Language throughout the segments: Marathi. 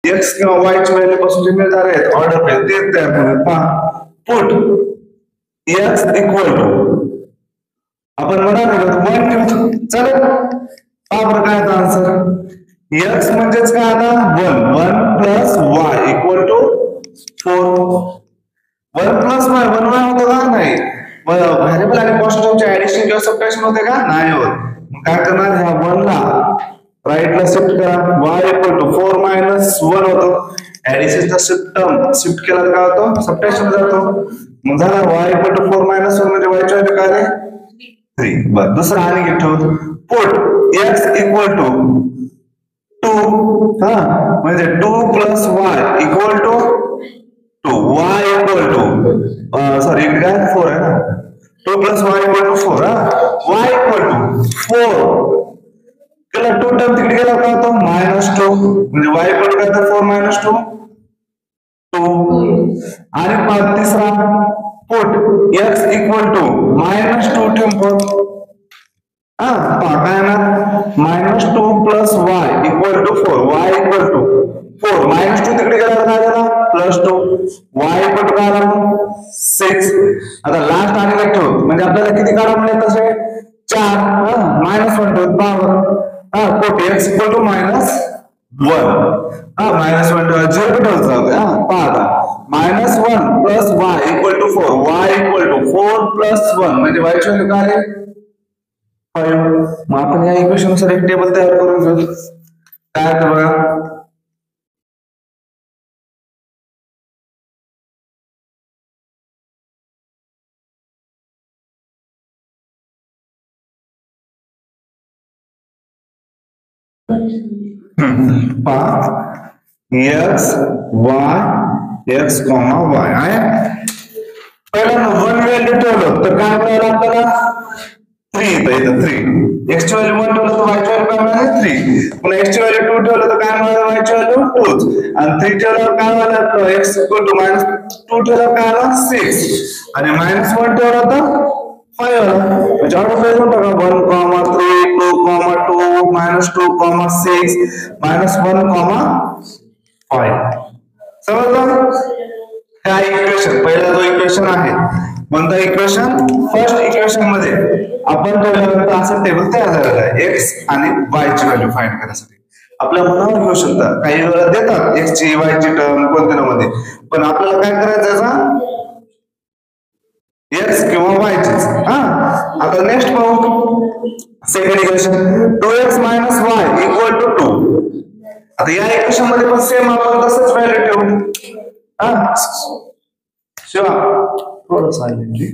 एक्स किंवा वाय ची व्हॅल्यू पासून जे मिळणार आहेत ऑर्डर पेज ते तयार करूयात. पहा पुट एक्स इक्वल टू आपण म्हणाल 1 ठेवू चालेल. पहा बरं काय आता आन्सर एक्स म्हणजेच काय आता 1 plus y equal to 4. 1 plus y 1 y होतं का नाही. व्हेरिएबल आणि कॉन्स्टंटचे ऍडिशन किंवा सबट्रॅक्शन होते का नाही होत. मग काय करणार ह्या 1 ला राईटला शिफ्ट करा y इक्वल टू 4 मायनस 1 होतो. ऍडिशनचा शिफ्ट केला तर काय होतो सबट्रॅक्शन जातो. मग झाला y इक्वल टू 4 मायनस 1 म्हणजे y ची व्हॅल्यू काय आहे 3. बरं दुसरा आणि घेतो पुट x इक्वल टू 2 म्हणजे 2 plus y equal to 2 y equal to sorry काय 4 आहे ना 2 plus y equal to 4 y equal to 4 केला 2 टर्म तिकडे गेला काय होतो -2 म्हणजे y इक्वल टू काय तर 4 मायनस 2 आणि तिसरा पुट x इक्वल टू -2 ठेवून काय ना -2 plus y equal to 4 y equal to 4 -2 तिकडे गेला काय झाला +2 y इक्वल टू काय आला 6. आता लास्ट आणि एक ठेवू म्हणजे आपल्याला किती काढा मिळेल तसे 4 -1 ठेवू पहा पुट x इक्वल टू -1 -1 ठेवा 0 ठेवत जाऊ पहा आता -1 plus y equal to 4 y equal to 4 प्लस 1 म्हणजे y ची व्हॅल्यू काय आहे 5. मग आपण या इक्वेशन नुसार एक टेबल तयार करून घेऊ. काय तर बघा x Y x comma y आहे. पहिला 1 व्हॅल्यू ठेवलं तर काय मिळालं आपल्याला 3 इथं 3 एक्स ची व्हॅल्यू 1 ठेवलं तर वाय ची व्हॅल्यू काय मिळाली 3. पुन्हा एक्स ची व्हॅल्यू 2 ठेवलं तर काय मिळालं वाय ची व्हॅल्यू 2 आणि 3 ठेवल्यावर काय मिळालं एक्स इक्वल टू -2 ठेवल्यावर काय आला 6 आणि -1 ठेवलं तर 5 आला. म्हणजे ऑर्डर पेज म्हणतो का 1, 3, 2, 2, -2, 6, -1, 5 समजलं. हा इक्वेशन पहिला जो इक्वेशन आहे कोणता इक्वेशन फर्स्ट इक्वेशन मध्ये आपण ठेवल्यानंतर असं टेबल तयार झालेलं आहे एक्स आणि वाय ची व्हॅल्यू फाइंड करण्यासाठी. आपल्या मनावर घेऊ शकता काही वेळा देतात एक्स ची वाय ची टर्म कोणत्या मध्ये पण आपल्याला काय करायचं याचा एक्स किंवा वाय ची. आता नेक्स्ट पाहू second equation 2x minus y equal to 2. आता या इक्वेशन मध्ये पण सेम आपण तसंच व्हॅल्यू ठेवू. शिवा थोडं silently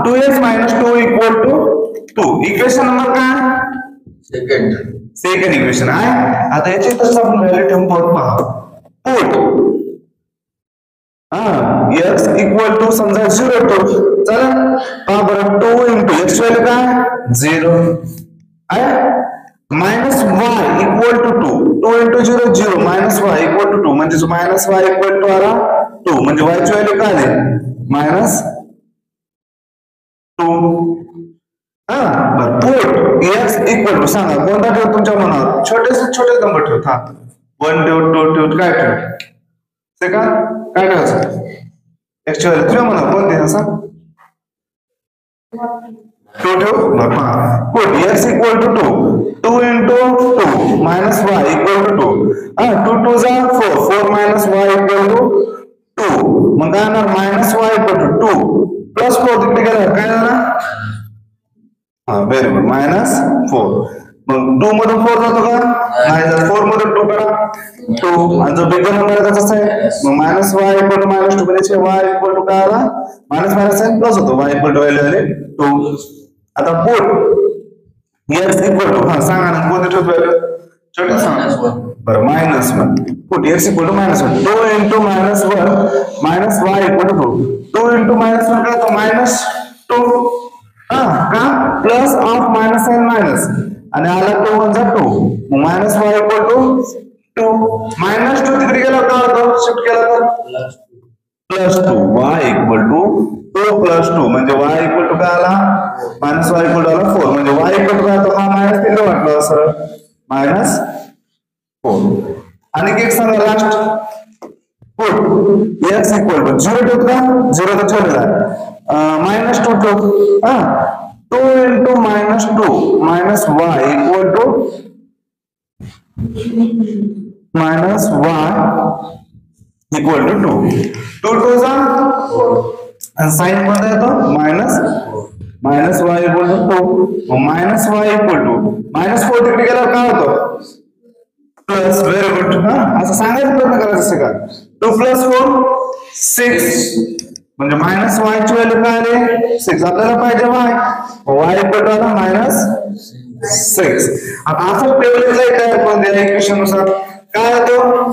2x minus 2 equal to 2 equation number काय सेकंड इक्वेशन आहे. आता याची तसं आपण व्हॅल्यू ठेवून पहा पुट x इक्वल टू समजा 0 ठेवू चला पहा बरं 2 इंटू x व्हॅल्यू काय 0 आहे minus y equal to 2 into 0 0 minus y equal to 2 म्हणजे मायनस y इक्वल टू आला 2 म्हणजे y ची व्हॅल्यू काय आहे -2. बरं पुट x इक्वल टू सांगा कोणता ठेव तुमच्या मनात छोटे नंबर ठेव 1 ठेव 2 ठेव काय ठेव ते का काय ठेवायचं x ची व्हॅल्यू तुझ्या मनात कोणती असं 2 ठेव. बरं put x equal to 2 into 2 minus y equal to 2 2 जा 4 4 मायनस y इक्वल टू 2 मग काय येणार minus y equal to 2 plus 4 तिकडे गेला काय झाला व्हेरी गुड -4 मग 2 मधून 4 जातो का नाही जात 4 मधून 2 करा 2 आणि जो बिगर नंबर आहे त्याचा आहे मग मायनस y इक्वल टू -2 म्हणजे y इक्वल टू काय आला मायनस साइन प्लस होतो y इक्वल टू व्हॅल्यू आले 2. आता पुट x इक्वल टू सांगा ना कोणते ठेवतो व्हॅल्यू छोटे सांगा बरं -1 put x equal to -1 2 into -1 minus y equal to 2 into -1 काय तो -2 का plus of minus sign minus आणि आला 2 1 जा 2 मायनस y इक्वल टू 2 -2 तिकडे गेला का होतो शिफ्ट केला तर +2 y इक्वल टू 2 प्लस 2 म्हणजे y इक्वल टू काय आला -y इक्वल टू आला 4 म्हणजे y इक्वल टू काय तो हा -3 वाटला सरळ -4. आणि एक सांगा last put x equal to 0 ठेवतो का 0 तर ठेवलेला आहे -2 ठेवतो 2 into -2 minus y equal to minus y equal to 2 2 2 चा आणि साइन मध्ये येतो minus y equal to 2 minus y equal to -4 तिकडे गेल्यावर काय होतं प्लस व्हेरी गुड असं सांगायचं प्रयत्न करायचं का 2 + 4 6 म्हणजे मायनस y ची व्हॅल्यू काय आली 6 आपल्याला पाहिजे y इक्वल टू -6 आता असं टेबल इथलं तयार करून द्या इक्वेशन नुसार काय होतं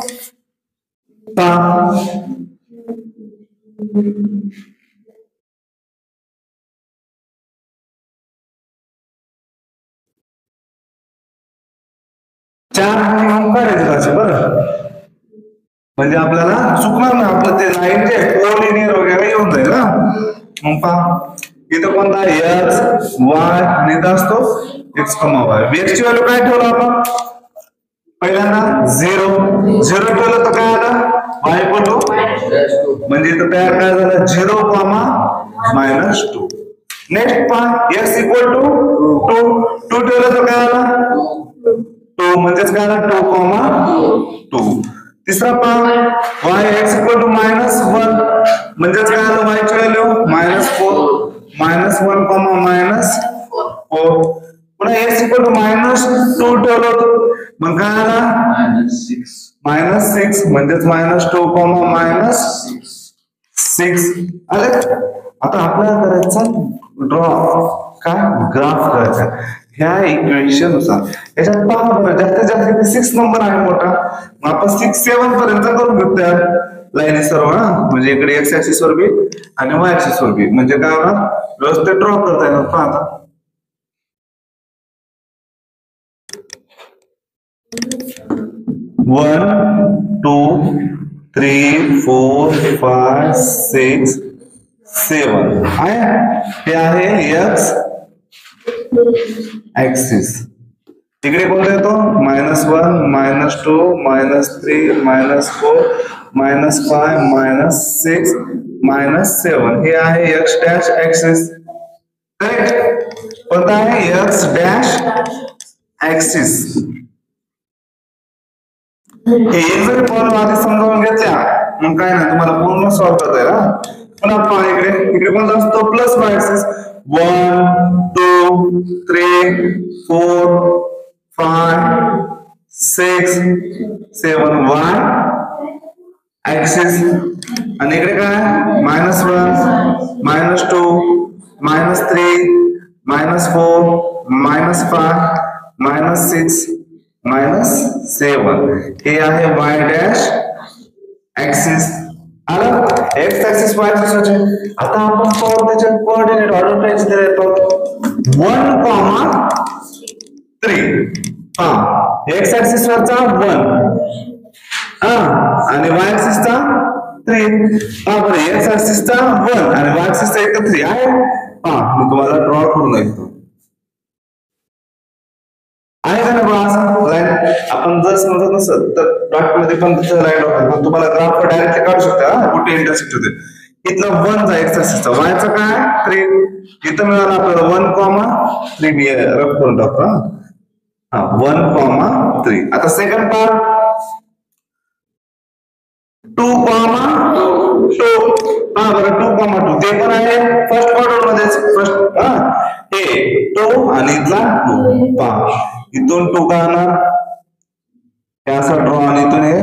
चार म्हणून करायचं बरं म्हणजे आपल्याला चुकणार ना आपलं ते लाईन जे कोलिनियर वगैरे येऊन जाईल ना मग पहा इथं कोणता x y आणि इथं असतो x, y x ची व्हॅल्यू काय ठेवलं आपण पहिल्यांदा 0 ठेवलं तर काय आलं y इक्वल टू म्हणजे इथं तयार काय झालं 0, -2 नेक्स्ट पहा x इक्वल टू 2 ठेवलं तर काय आलं 2 म्हणजेच काय आलं 2, 2 तिसरा पहा y x इक्वल टू -1 म्हणजेच काय आलं y ची व्हॅल्यू -4 -1, पुन्हा x इक्वल टू -2 ठेवलं होतं मग काय आला -6 म्हणजेच -2, -6 आले आता आपल्याला करायचं ड्रॉ काय ग्राफ करायचा ह्या इक्वेशन नुसार याच्यात पहा बरं जास्तीत जास्त 6 नंबर आहे मोठा मग आपण 6, 7 पर्यंत करून घेऊ त्या लाईनी सर्व म्हणजे इकडे x ऍक्सिस वर बी आणि y ऍक्सिस वर बी म्हणजे काय होणार व्यवस्थित ड्रॉ करता येणार पहा आता 1 2 3 4 5 6 7 हे आहे x ऍक्सिस इकडे कोणता येतो -1 -2 -3 -4 -5 -6 हे आहे x डॅश ऍक्सिस करेक्ट कोणता आहे x डॅश ऍक्सिस हे जर प्रॉब्लेम आधी समजावून घेतल्या मग काय नाही तुम्हाला पूर्ण सॉल्व्ह करता येईल पुन्हा पहा इकडे कोणता असतो plus y axis 1 2 3 4 5 6 7 y axis आणि इकडे काय -1 -2 -3 -4 -5 -6 -7 हे आहे y डॅश ऍक्सिस आलं x ऍक्सिस y ऍक्सिस होते आता आपण पाहू त्याचे कोऑर्डिनेट ऑर्डर टाइप्स दिले आहेत 1, 3 पहा x ऍक्सिस वरचा 1 आणि y ऍक्सिस चा 3 पहा बरं x ऍक्सिस चा 1 आणि y ऍक्सिस चा 3 आहे पहा मी तुम्हाला ड्रॉ करून दाखवतो आहे का ना असं लाईन आपण जर समजत नसेल तर डॉट मध्ये पण लाईन पण तुम्हाला ग्राफ डायरेक्टली काढू शकता कुठे इंटरसेक्ट होते इथलं 1 चा x ऍक्सिस चा y चा काय 3 इथं मिळालं आपल्याला 1, 3 मी रफ करून टाकतो 1, 3 आता सेकंड पार्ट 2, 2 बरं 2, 2 ते पण आहे फर्स्ट क्वाड्रंट मध्ये फर्स्ट हे 2 आणि इथला 2 पहा इथून 2 का होणार हे असा ड्रॉ आणि इथून हे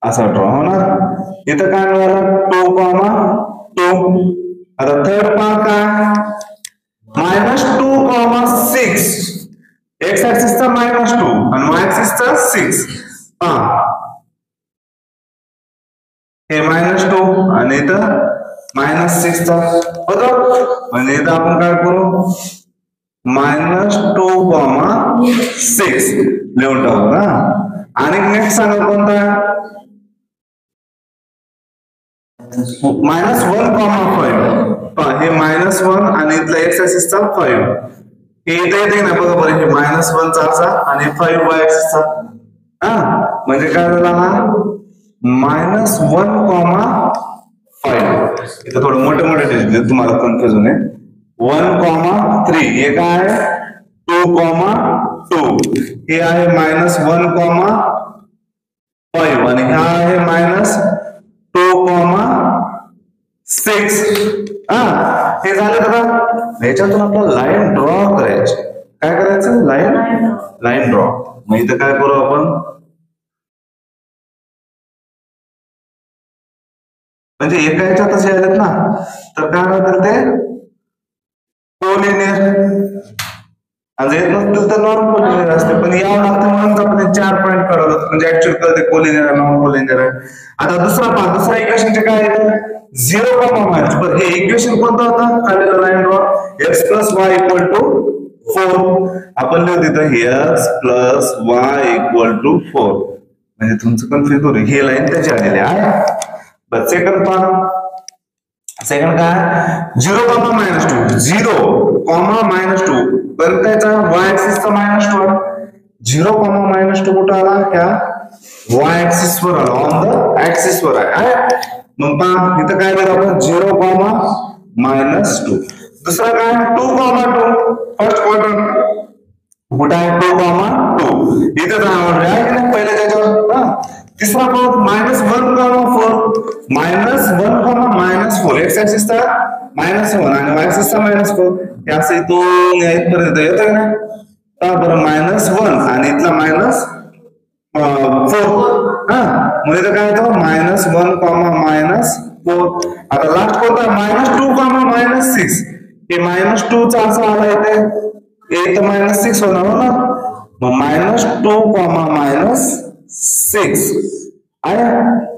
असा ड्रॉ होणार इथं काय मिळालं 2, 2 आता थर्ड पार्ट काय -2, 6 x ऍक्सिस चा -2 आणि y ऍक्सिस चा 6 पहा हे -2 आणि इथं -6 चा होतो म्हणजे इथं आपण काय करू -2, 6 लिहून टाकू ना आणि नेक्स्ट सांगा कोणता -1, 5 हे -1 आणि इथला x ऍक्सिस चा 5 हे इथे येते ना बघा बरं हे -1 चा असा आणि 5 y ऍक्सिस चा म्हणजे काय झाला हा -1,5 इथं थोडं मोठे मोठे दिले तुम्हाला कन्फ्युज होणे 1,3 हे काय आहे 2,2 हे आहे -1,5 आणि हा आहे -2,6 हे झालं दादा ह्याच्यातून आपल्याला लाईन ड्रॉ करायची काय करायचं लाईन ड्रॉ मग इथं काय करू आपण म्हणजे एका ह्याच्यातच यायलेत ना तर काय होतं ते कोलिनियर आणि येत नसतील तर नॉन कोलिनियर असते पण यावं लागतं म्हणून आपण 4 पॉईंट काढवलं म्हणजे ऍक्च्युअली कळते कोलिनियर आहे नॉन कोलिनियर आहे आता दुसरा इक्वेशनचे काय येतं 0,- पण हे इक्वेशन कोणतं होतं खालील लाईन ड्रॉ x + y = 4 आपण लिहू तिथं x + y = 4 म्हणजे तुमचं कन्फ्युज होईल ही लाईन त्याची आलेली आहे बरं सेकंड काय 0,-2 0,-2 पण त्याचा y ऍक्सिस चा -2 0,-2 कुठं आला ह्या y ऍक्सिस वर आला ऑन द ऍक्सिस वर आहे मग पहा इथं काय लिहिलं आपण 0,-2 दुसरा काय 2,2 फर्स्ट क्वाड्रंट कुठं आहे 2,2 इथं जाणार आहे की नाही पहिल्या त्याच्यावर तिसरा पद -1,4 -1,-4 x ऍक्सिस चा -1 आणि y ऍक्सिस चा -4 हे असं इथून इथपर्यंत येतं का नाही का बरं -1 आणि इथला -4 मग इथं काय येतं -1,-4 आता लास्ट कोणता -2,-6 हे -2 चा असा आला इथे इथं -6 होणार ना मग -2,-6 आहे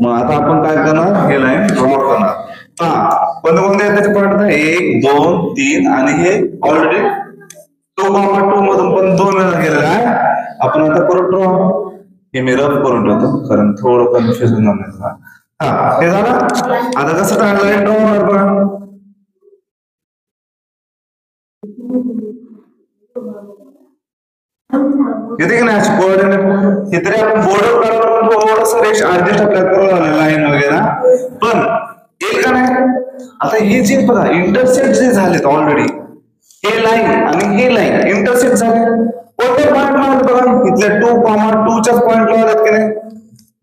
मग आता आपण काय करणार हे लाईन ड्रॉ करणार कोणते त्याचे पॉईंट 1 2 3 आणि हे ऑलरेडी 2,2 मधून पण 2 वेळा गेलेला आहे आपण आता करू ड्रॉ हे मी रफ करून ठेवतो कारण थोडं कन्फ्युजन होणार हे झालं आता कसं लाईन ड्रॉ होणार बघा येते की नाही कोऑर्डिनेट हे तरी आपण बोर्डवर काढून थोडंसं रेष ऍडजस्ट आपल्याला करावं लागेल लाईन वगैरे पण एक का नाही आता हे जे बघा इंटरसेक्ट जे झालेत ऑलरेडी हे लाईन आणि हे लाईन इंटरसेक्ट झाले कोणते पॉईंट लावले बघा इथले 2,2 च्या पॉईंट लावलेत की नाही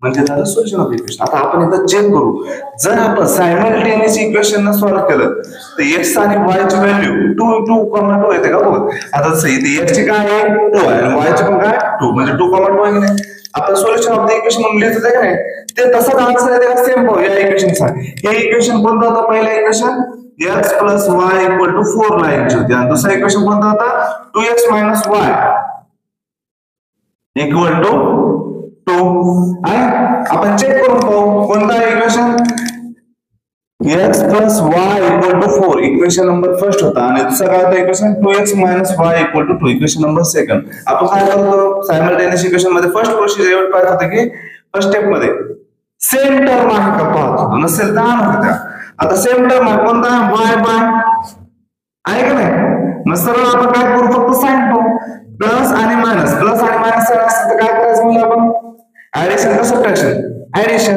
म्हणजे झालं सोल्युशन ऑफ इक्वेशन आता आपण इथं चेक करू जर आपण सायमल्टेनियस इक्वेशन न सॉल्व्ह केलं तर x आणि y ची व्हॅल्यू 2,2 येते का बघ आता जसं इथे x ची काय आहे 2 आहे आणि y ची पण काय 2 म्हणजे 2,2 आहे की नाही आपण सोल्युशन ऑफ द इक्वेशन म्हणून लिहितो का नाही ते तसंच आन्सर आहे त्याला सेम पाहू या इक्वेशनचा हे इक्वेशन कोणतं होतं पहिलं इक्वेशन x + y = 4 लाईनची होती आणि दुसरं इक्वेशन कोणतं होतं 2x - y = 2 आहे आपण चेक करून पाहू कोणता equation x + y = 4 equation number first होता आणि दुसरा काय होता equation 2x - y = 2 equation number second आपण काय करतो सायमल्टेनियस इक्वेशन मध्ये फर्स्ट प्रोसिजर एवढं पाहत होतं की फर्स्ट स्टेप मध्ये सेम टर्म आहे का पाहतो नसेल तर आणू त्या आता सेम टर्म आहे कोणता y बाय आहे का नाही मग सरळ आपण काय करू फक्त साइन पाहू प्लस आणि मायनस असतं तर काय करायचं म्हणजे आपण ऍडिशन का सबट्रॅक्शन ऍडिशन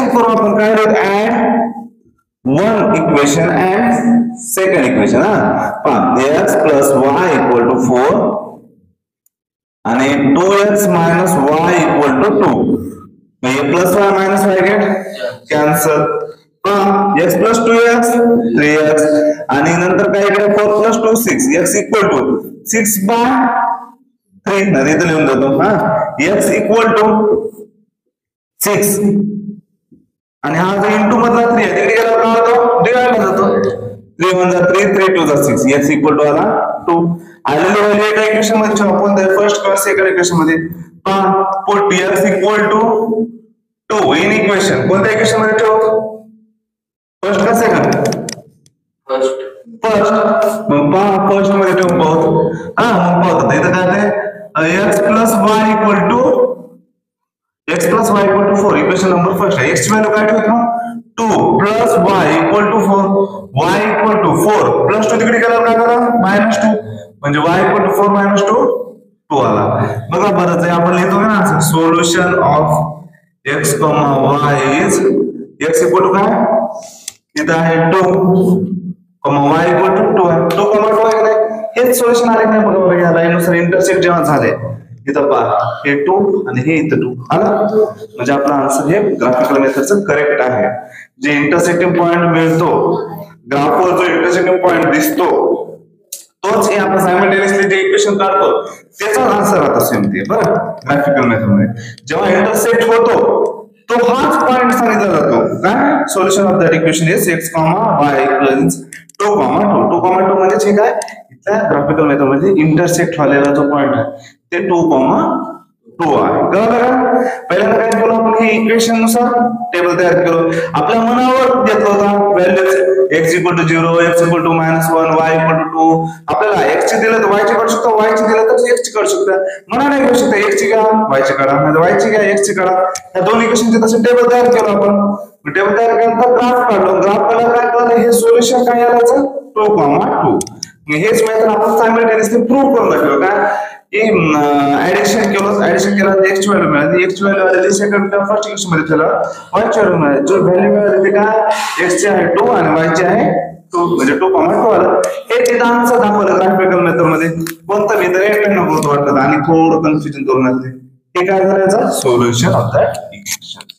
करू आपण काय add one equation and second equation x + y = 4 आणि 2x - y = 2 हे plus y minus y get cancel x + 2x 3x आणि नंतर काय इकडे 4 + 2 6 x = 6/3 ना इथे लिहून देतो x = 6 आणि हा जो इंटू मधला 3 आहे तिकडे गेला काय होतो डिवाइड होतो 3 1 3 3 2 6 x = आला 2 आलेली व्हॅल्यू एका इक्वेशन मध्ये ठेवा कोणत्या फर्स्ट किंवा सेकंड इक्वेशन मध्ये पुट x = 2 इन इक्वेशन कोणत्या इक्वेशन मध्ये ठेवतो फर्स्ट का सेकंड फर्स्ट मग फर्स्ट मध्ये ठेवून पाहतो मग पाहतो इथं काय आहे x + y = 4 equation number first आहे x ची व्हॅल्यू काय ठेवतो 2 + y = 4 y = 4 + 2 तिकडे गेल्यावर काय करा -2 म्हणजे y = 4 - 2 2 आला. बघा बरं जे आपण लिहितो ना solution of x, y is x equal to काय इथं आहे 2, y इक्वल टू 2 आहे. 2, 2 आहे नाही हेच सोल्युशन आले नाही. बघा बरं या लाईननुसार इंटरसेक्ट जेव्हा झाले इथं पहा हे 2 आणि हे इथं 2 आलं, म्हणजे आपला आन्सर हे ग्राफिकल मेथडचं करेक्ट आहे. जे इंटरसेक्टिंग पॉइंट मिळतो ग्राफवर, जो इंटरसेक्टिंग पॉइंट दिसतो तोच हे आपण सायमल्टेनियसली जे इक्वेशन काढतो त्याचा आन्सर आता सेम ते बरं. ग्राफिकल मेथड मध्ये जेव्हा इंटरसेक्ट होतो तो हाच पॉइंट सांगितला जातो काय solution of that equation is x, y equals 2, 2, 2, 2 म्हणजे हे काय इथल्या ग्राफिकल मेथड मध्ये इंटरसेक्ट झालेला जो पॉइंट आहे ते 2, 2 आहे. बरोबर. पहिल्यांदा काय केलं आपण हे इक्वेशन नुसार टेबल तयार केलं. आपल्या मनावर घेतला होता values x equal to 0, x equal to -1, y equal to 2. आपल्याला x ची दिलं तर y ची काढू शकतो, y ची दिलं तर x ची काढू शकतो. मनाने घेऊ शकता x ची घ्या y ची काढा, नाही y ची घ्या x ची काढा. या दोन इक्वेशनचे तसे टेबल तयार केलं आपण. टेबल तयार केल्यानंतर ग्राफ काढलो. ग्राफ काढला काय कळलं हे सोल्युशन काय आलं 2, 2. हेच मेथड आपण सायमल्टेनियसली प्रूव्ह करून दाखवलं काय की ऍडिशन केलं x ची व्हॅल्यू मिळाली. x ची व्हॅल्यू आली सेकंड किंवा फर्स्ट इक्वेशन मध्ये ठेवलं y ची व्हॅल्यू मिळाली. जो व्हॅल्यू मिळाली ते काय x ची आहे 2 आणि y ची आहे 2 म्हणजे 2, 2 आलं. हे तिथं आन्सर दाखवलं ग्राफिकल मेथड मध्ये. कोणतं मी तर एक नंबर वाटतं आणि थोडं कन्फ्युजन करून आले. हे काय झालं सोल्युशन ऑफ दॅट इक्वेशन.